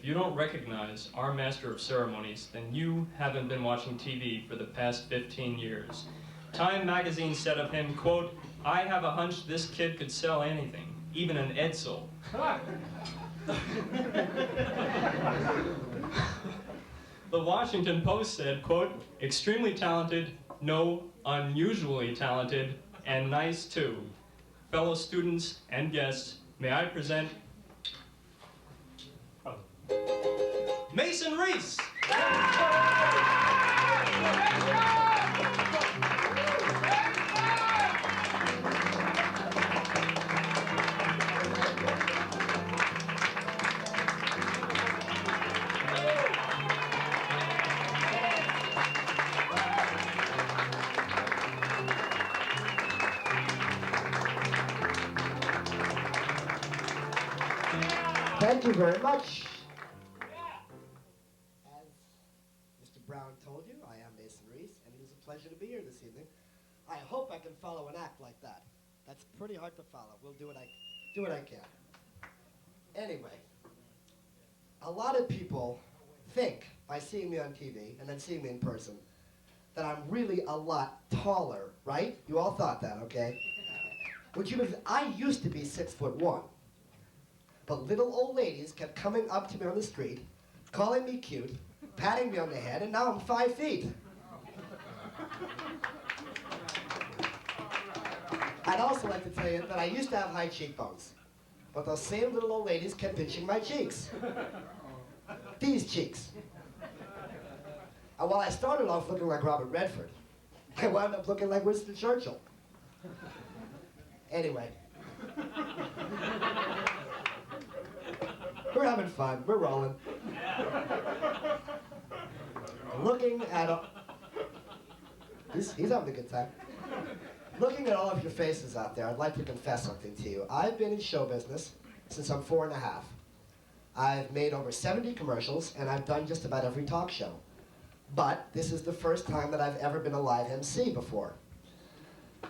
you don't recognize our master of ceremonies, then you haven't been watching TV for the past 15 years. Time magazine said of him, quote, "I have a hunch this kid could sell anything, even an Edsel." The Washington Post said, quote, "Extremely talented, no, unusually talented, and nice too. Fellow students and guests, may I present Mason Reese." Thank you very much. As Mr. Brown told you, I am Mason Reese, and it is a pleasure to be here this evening. I hope I can follow an act like that. That's pretty hard to follow. We'll do what I can. Anyway, a lot of people think by seeing me on TV and then seeing me in person that I'm really a lot taller, right? You all thought that, okay? I used to be 6'1". But little old ladies kept coming up to me on the street, calling me cute, patting me on the head, and now I'm 5 feet. I'd also like to tell you that I used to have high cheekbones, but those same little old ladies kept pinching my cheeks. These cheeks. And while I started off looking like Robert Redford, I wound up looking like Winston Churchill. Anyway. We're having fun. We're rolling. Looking at he's having a good time. Looking at all of your faces out there, I'd like to confess something to you. I've been in show business since I'm 4 and a half. I've made over 70 commercials, and I've done just about every talk show. But this is the first time that I've ever been a live MC before.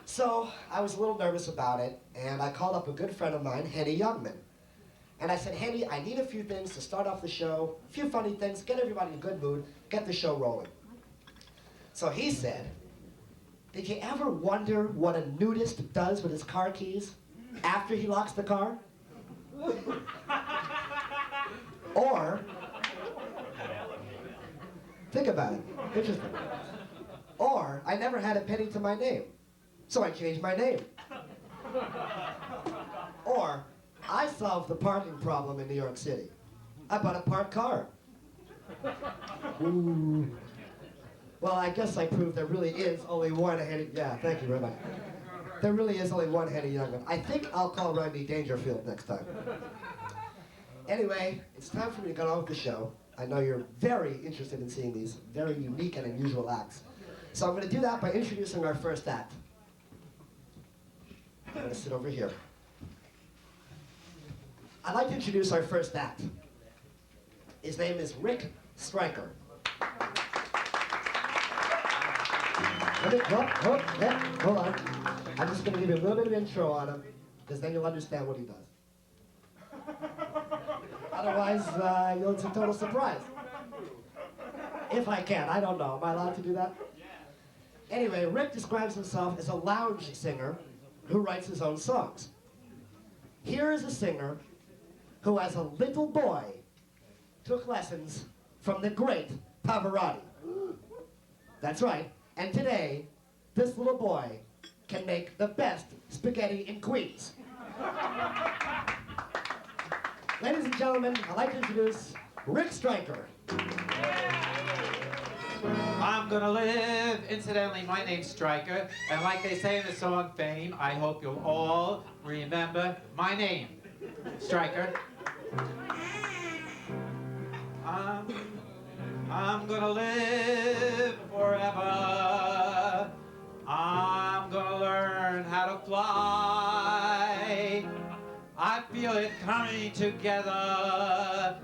So I was a little nervous about it, and I called up a good friend of mine, Henny Youngman. And I said, Henny, I need a few things to start off the show, a few funny things, get everybody in a good mood, get the show rolling. So he said, did you ever wonder what a nudist does with his car keys after he locks the car? Or, think about it, interesting. Or, I never had a penny to my name, so I changed my name. Or, I solved the parking problem in New York City. I bought a parked car. Ooh. Well, I guess I proved there really is only one Henny. Yeah, thank you very much. There really is only one Henny Youngman. I think I'll call Rodney Dangerfield next time. Anyway, it's time for me to get on with the show. I know you're very interested in seeing these very unique and unusual acts. So I'm going to do that by introducing our first act. I'm going to sit over here. I'd like to introduce our first act. His name is Rick Stryker. Hold on. I'm just going to give you a little bit of intro on him, because then you'll understand what he does. Otherwise, it's a total surprise. If I can, I don't know. Am I allowed to do that? Anyway, Rick describes himself as a lounge singer who writes his own songs. Here is a singer who, as a little boy, took lessons from the great Pavarotti. That's right. And today, this little boy can make the best spaghetti in Queens. Ladies and gentlemen, I'd like to introduce Rick Stryker. I'm gonna live. Incidentally, my name's Stryker, and like they say in the song Fame, I hope you'll all remember my name. Stryker. I'm gonna live forever. I'm gonna learn how to fly. I feel it coming together.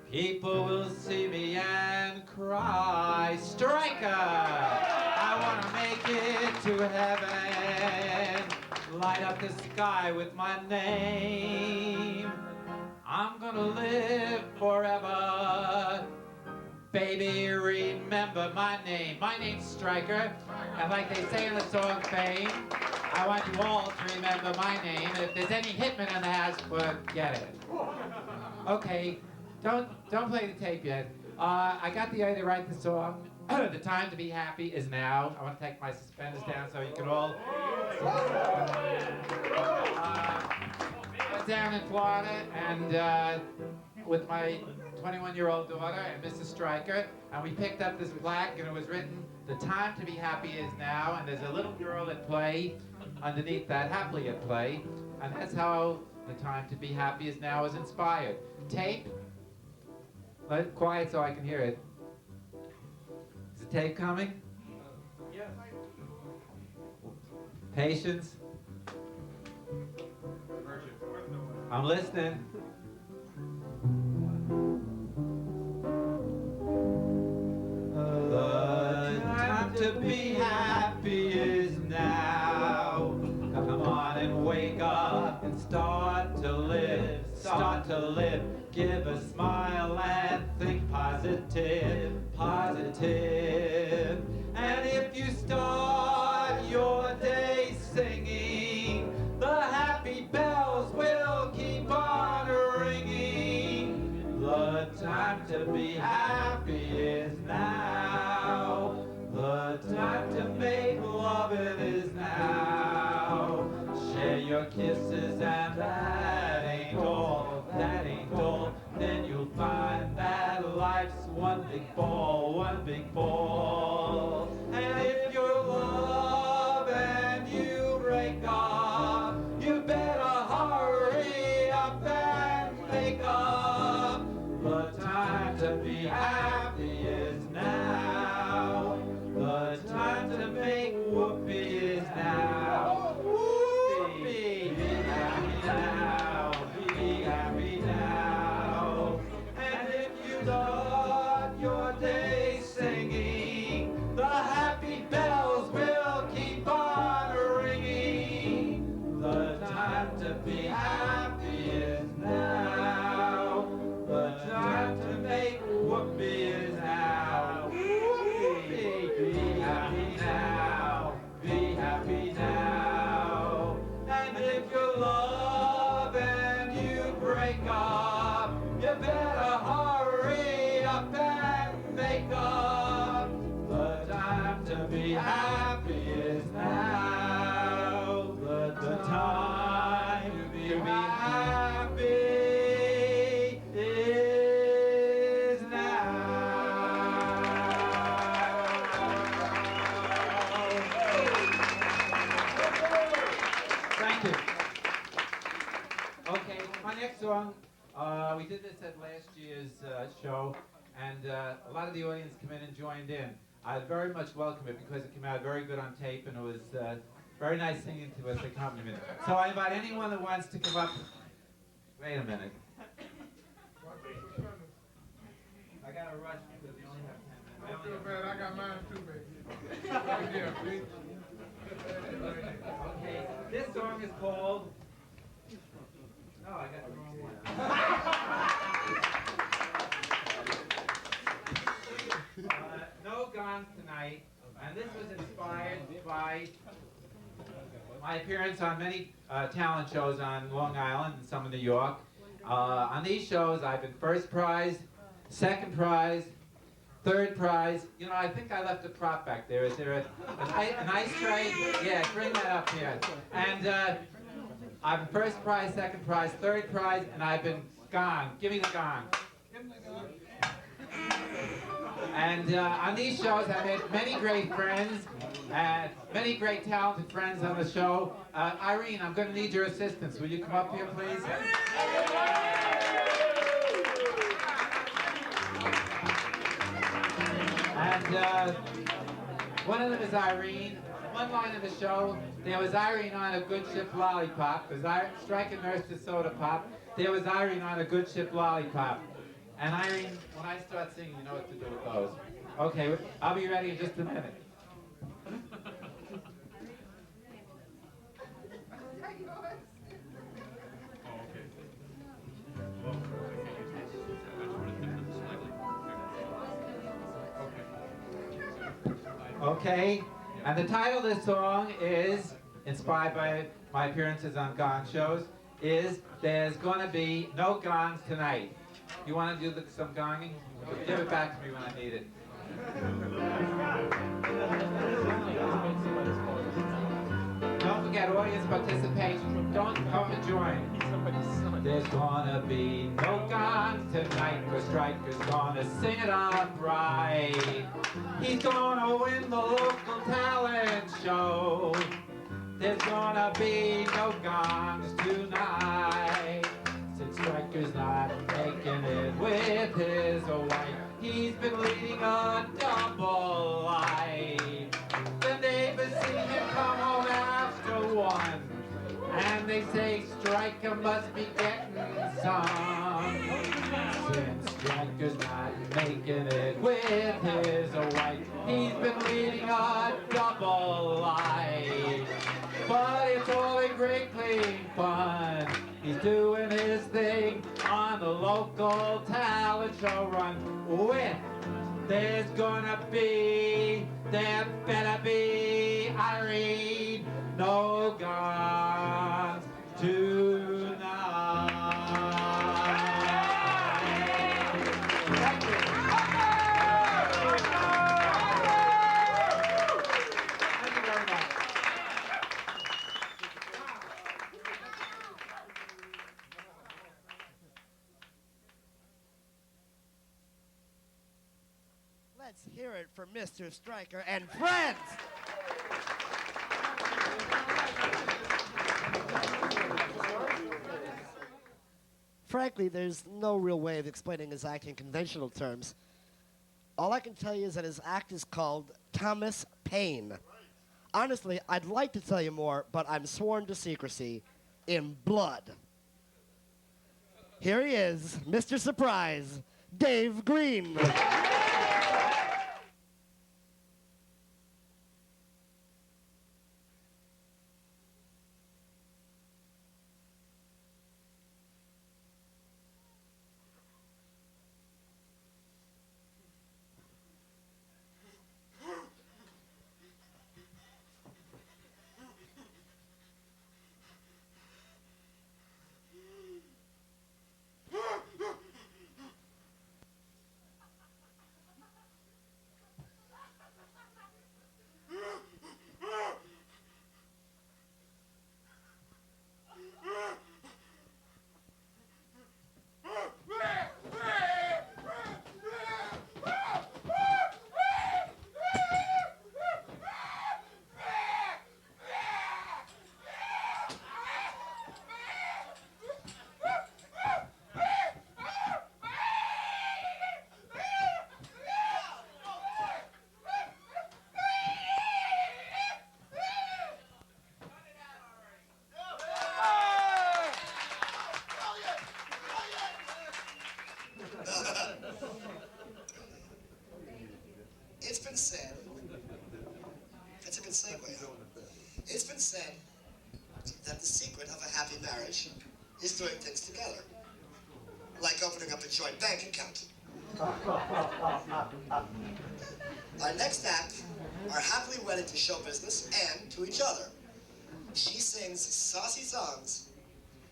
People will see me and cry. Stryker! I wanna make it to heaven. Light up the sky with my name. I'm gonna live forever. Baby, remember my name. My name's Stryker, and like they say in the song Paine, I want you all to remember my name. If there's any hitmen in the house, forget it. Okay, don't play the tape yet. I got the idea to write the song. The time to be happy is now. I want to take my suspenders down so you can all. I was down in Florida and with my 21-year-old daughter and Mrs. Stryker, and we picked up this plaque and it was written, "The time to be happy is now," and there's a little girl at play underneath that, happily at play, and that's how the time to be happy is now is inspired. Tape. Let it quiet so I can hear it. Is the tape coming? Yes. Patience. I'm listening. The time to be happy is now. Come on and wake up and start to live. Start to live. Give a smile and think positive, positive. And if you start your day singing, the happy bells will keep on ringing. The time to be happy is now. The time to make love it is now. Share your kisses and that ain't all, that ain't all. Then you'll find that life's one big ball, one big ball. And if you're love and you break up, you better hurry up and make up. The time to be happy is now. The time to make whoopee is now. Whoopee, be happy now, be happy now. And if you start your day singing, the happy bells will keep on ringing. The time to be happy is now. The time to make whoopee is now. Whoopee, be happy now, be happy now. And if you love and you break up, you better hurry up and make up. The time to be happy is now. The time to be happy is now. Thank you. Okay, my next song, we did this at last year's show, and a lot of the audience came in and joined in. I very much welcome it because it came out very good on tape, and it was very nice singing to us accompaniment. So I invite anyone that wants to come up. Wait a minute. I gotta rush because we only have 10 minutes. Don't feel bad, I got mine too, baby. Right there, please. Okay, this song is called. Oh, I got the wrong one. No Gong Tonight, and this was inspired by my appearance on many talent shows on Long Island and some in New York. On these shows, I've been first prize, second prize, third prize. You know, I think I left a prop back there. Is there an ice tray? Yeah, bring that up here. And I've been first prize, second prize, third prize, and I've been Gong. Give me the Gong. And on these shows, I met many great friends, many great talented friends on the show. Irene, I'm going to need your assistance. Will you come up here, please? And one of them is Irene. One line of the show, there was Irene on a good ship Lollipop. Because Stryker nursed a soda pop. There was Irene on a good ship Lollipop. And Irene, when I start singing, you know what to do with those. Okay, I'll be ready in just a minute. Okay? And the title of this song is, inspired by my appearances on Gong shows, is There's Gonna Be No Gongs Tonight. You want to do some gonging? Give it back to me when I need it. Don't forget audience participation. Don't come and join. There's gonna be no gongs tonight, 'cause Stryker's gonna sing it upright. He's gonna win the local talent show. There's gonna be no gongs tonight. Since Stryker's not making it with his wife, he's been leading a double life. The neighbors see him come home after 1, and they say Stryker must be getting some. Since Stryker's not making it with his wife, he's been leading a double life. But it's all in great clean fun. He's doing his thing on the local talent show run with there better be Irene, no gongs tonight. Thank you. Thank you very much. Let's hear it for Mr. Stryker and friends. Frankly, there's no real way of explaining his act in conventional terms. All I can tell you is that his act is called Thomas Paine. Honestly, I'd like to tell you more, but I'm sworn to secrecy in blood. Here he is, Mr. Surprise, Dave Green. It's been said, that's a good segue. It's been said that the secret of a happy marriage is doing things together, like opening up a joint bank account. Our next act are happily wedded to show business and to each other. She sings saucy songs,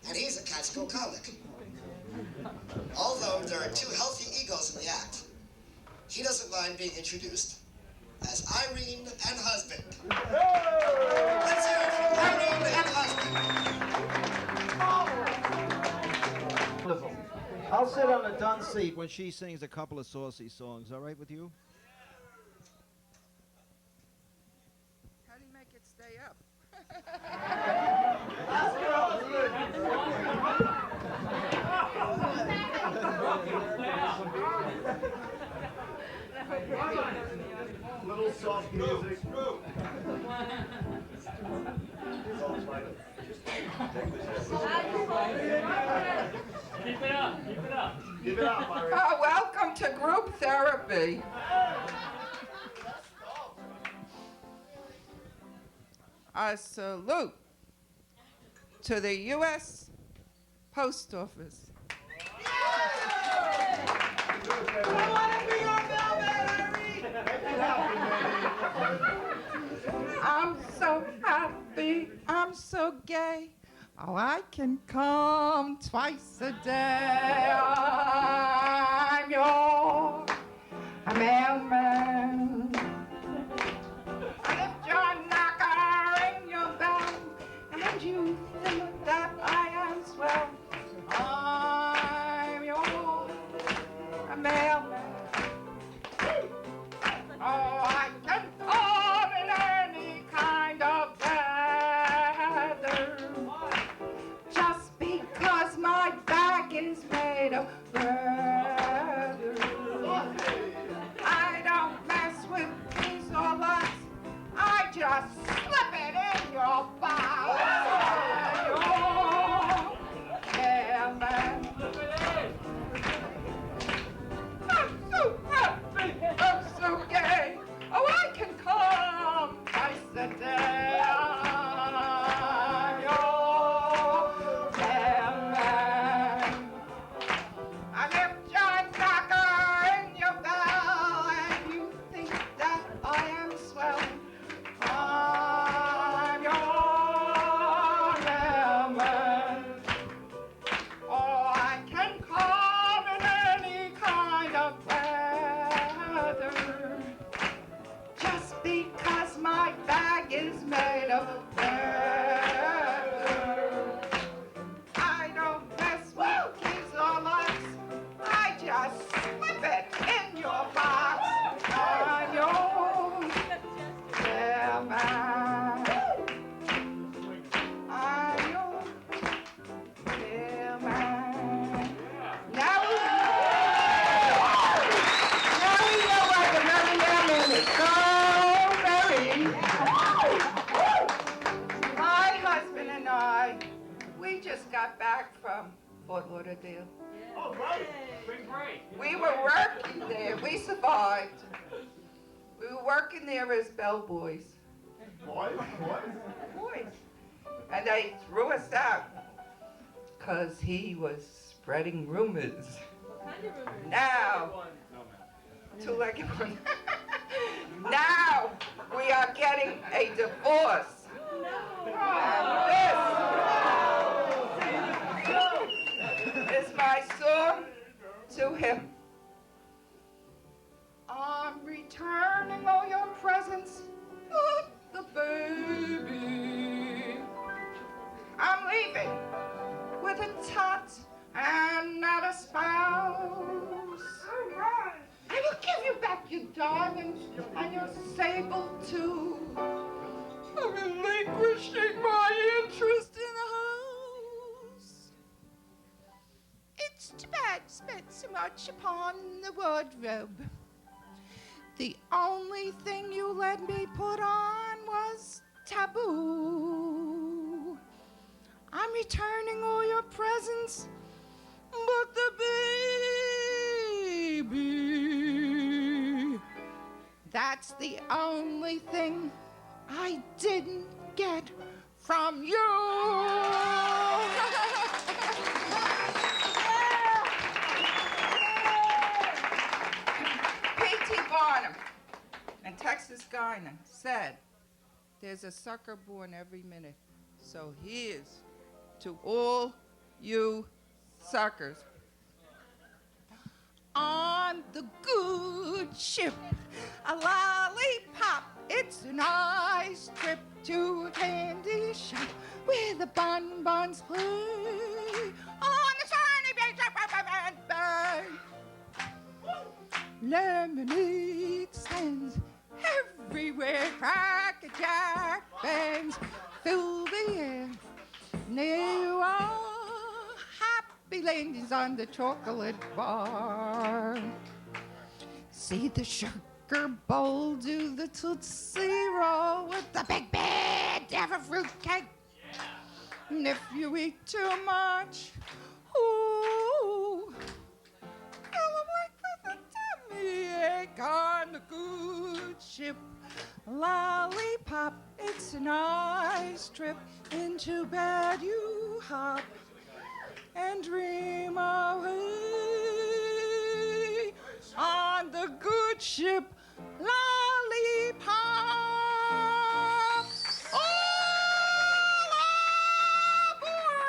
and he's a catskill comic. Although there are two healthy egos in the act, he doesn't mind being introduced as Irene and husband. Let's hear it for Irene and husband. I'll sit on the done seat when she sings a couple of saucy songs. All right with you? How do you make it stay up? Little soft music. Keep it up, keep it up. Give it up, Irene. Oh, welcome to group therapy. A salute to the U.S. Post Office. I want to be your mailman, Irene! Make it happen, baby. Oh, I can come twice a day. I'm your mailman. I lift your knocker, ring your bell, and you think that I am swell. I'm your mailman. Oh, I can come in any kind of weather, just because my bag is made of leather. I don't mess with these or locks, I just slip it in your box. Yeah, man. I'm so happy, I'm so gay. Oh, I can come twice a day. I'm your man. I lift your knocker in your bell, and you think that I am swell. I'm your man. Oh, I can come in any kind of weather, just because my bag is made of leather. I don't mess with keys or locks, I just slip it in your box. I'm your man. I'm your man. Now we know why the merry mailman is so merry. My husband and I, we just got back from Fort Lauderdale. Oh, right. Spring break. We were working there. We survived. We were working there as bellboys. Boys? Boys. And they threw us out because he was spreading rumors. Now, two-legged one. Now we are getting a divorce. And this is my song to him. I'm returning all your presents, but the baby. I'm leaving with a tot and not a spouse. I will give you back your diamonds and your sable too. I'm relinquishing my interest in the house. It's too bad to spend so much upon the wardrobe. The only thing you let me put on was taboo. I'm returning all your presents, but the baby, that's the only thing I didn't get from you. P.T. Barnum and Texas Guinan said, there's a sucker born every minute. So here's to all you suckers. On the good ship, a lollipop, it's a nice trip to a candy shop where the bonbons play on the sunny beach of Bay. Lemonade stands everywhere, Cracker Jack bands fill the air. There you are, happy ladies on the chocolate bar. See the sugar bowl do the Tootsie Roll with the big bed of a fruitcake. And if you eat too much, ooh, you'll wake with a tummy ache on the good ship. Lollipop, it's a nice trip. Into bed you hop and dream away on the good ship Lollipop. All aboard!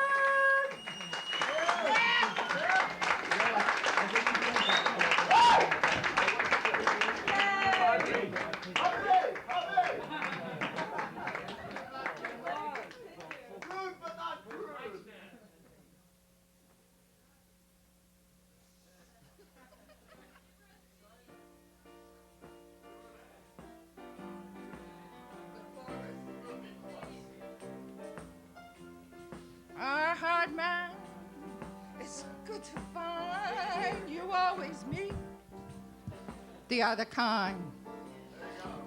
to find you always meet the other kind.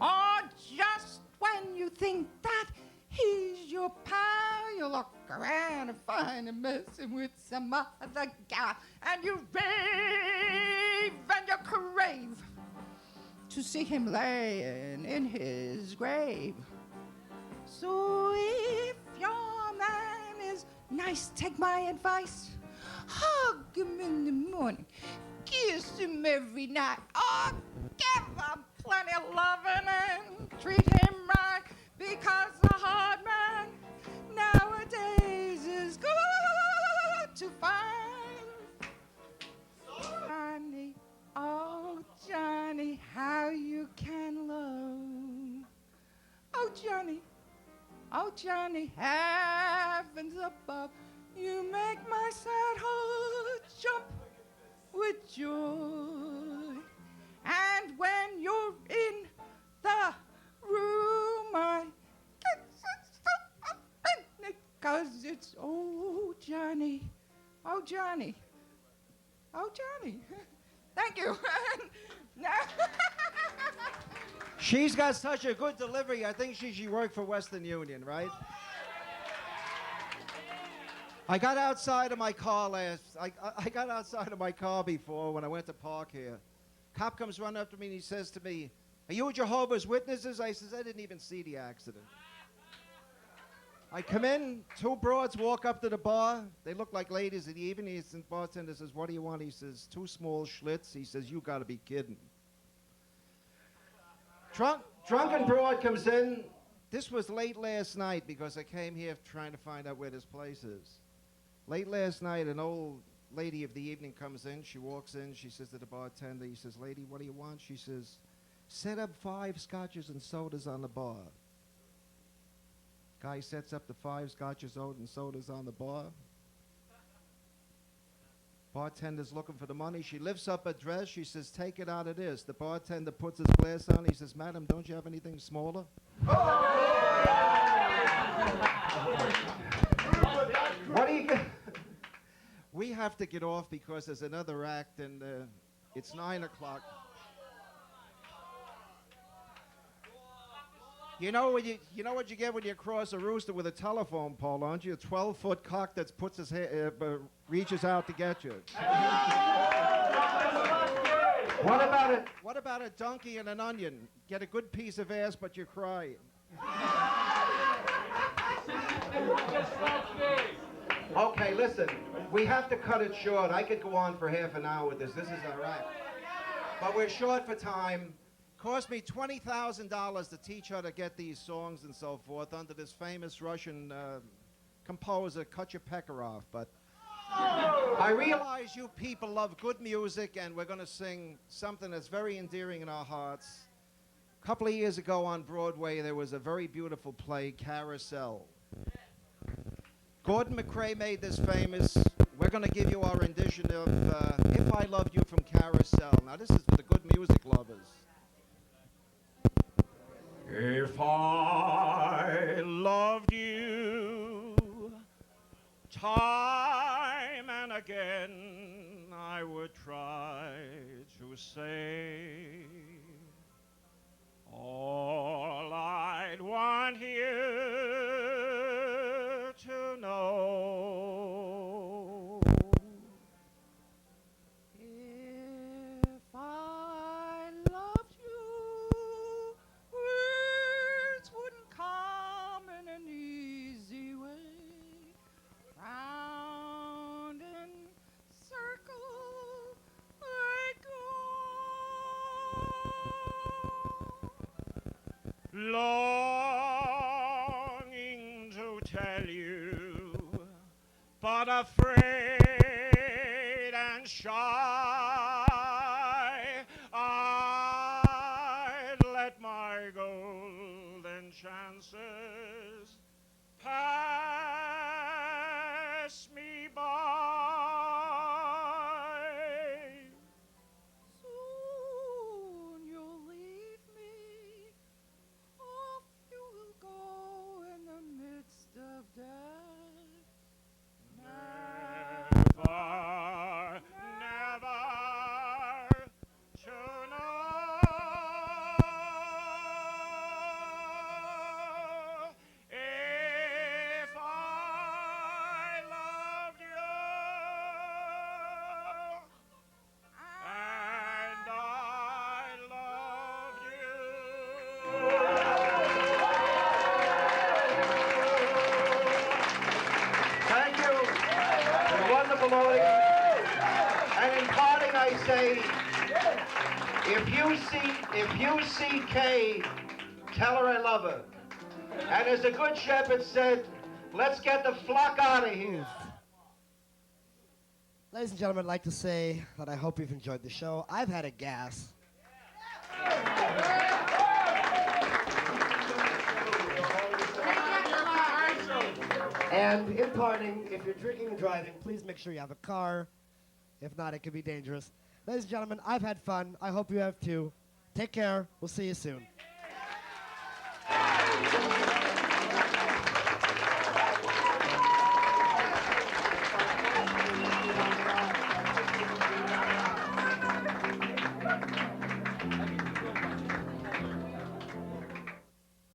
Or just when you think that he's your pal, you look around and find him messing with some other guy, and you rave and you crave to see him laying in his grave. So if your man is nice, take my advice. Hug him in the morning, kiss him every night. Oh, give him plenty of loving and treat him right, because a hard man nowadays is good to find. Johnny, oh Johnny, how you can love. Oh Johnny, heavens above, you make my sad heart jump with joy. And when you're in the room, I get so offended, 'cause it's oh Johnny. Thank you. She's got such a good delivery. I think she should work for Western Union, right? I got outside of my car I got outside of my car before when I went to park here. Cop comes running up to me and he says to me, "Are you Jehovah's Witnesses?" I says, "I didn't even see the accident." I come in, two broads walk up to the bar. They look like ladies in the evening. The bartender says, "What do you want?" He says, "2 Small Schlitz." He says, "You gotta be kidding." Drunken broad comes in. This was late last night because I came here trying to find out where this place is. Late last night, an old lady of the evening comes in. She walks in. She says to the bartender, he says, "Lady, what do you want?" She says, "Set up 5 scotches and sodas on the bar." Guy sets up the 5 scotches and sodas on the bar. Bartender's looking for the money. She lifts up her dress. She says, "Take it out of this." The bartender puts his glass on. He says, "Madam, don't you have anything smaller?" What do you get? We have to get off because there's another act, and it's 9 o'clock. You know what you get when you cross a rooster with a telephone pole, don't you? A 12-foot cock that puts his reaches out to get you. What about a donkey and an onion? Get a good piece of ass, but you're crying. Okay, listen. We have to cut it short. I could go on for half an hour with this. This is all right. But we're short for time. Cost me $20,000 to teach her to get these songs and so forth under this famous Russian composer, Kutcher-Pekarov. But I realize you people love good music, and we're going to sing something that's very endearing in our hearts. A couple of years ago on Broadway, there was a very beautiful play, Carousel. Gordon McRae made this famous. We're going to give you our rendition of If I Loved You from Carousel. Now, this is for the good music lovers. If I loved you time and again, I would try to say all I'd want you to know. If I loved you, words wouldn't come in an easy way. Round in circle I'd go, longing to tell you, but afraid and shy. I'd let my golden chances pass me by. Soon you'll leave me, off you will go in the midst of death. Never say, if you see Kay, tell her I love her. And as the Good Shepherd said, let's get the flock out of here. Ladies and gentlemen, I'd like to say that I hope you've enjoyed the show. I've had a gas. And in parting, if you're drinking and driving, please make sure you have a car. If not, it could be dangerous. Ladies and gentlemen, I've had fun. I hope you have too. Take care. We'll see you soon.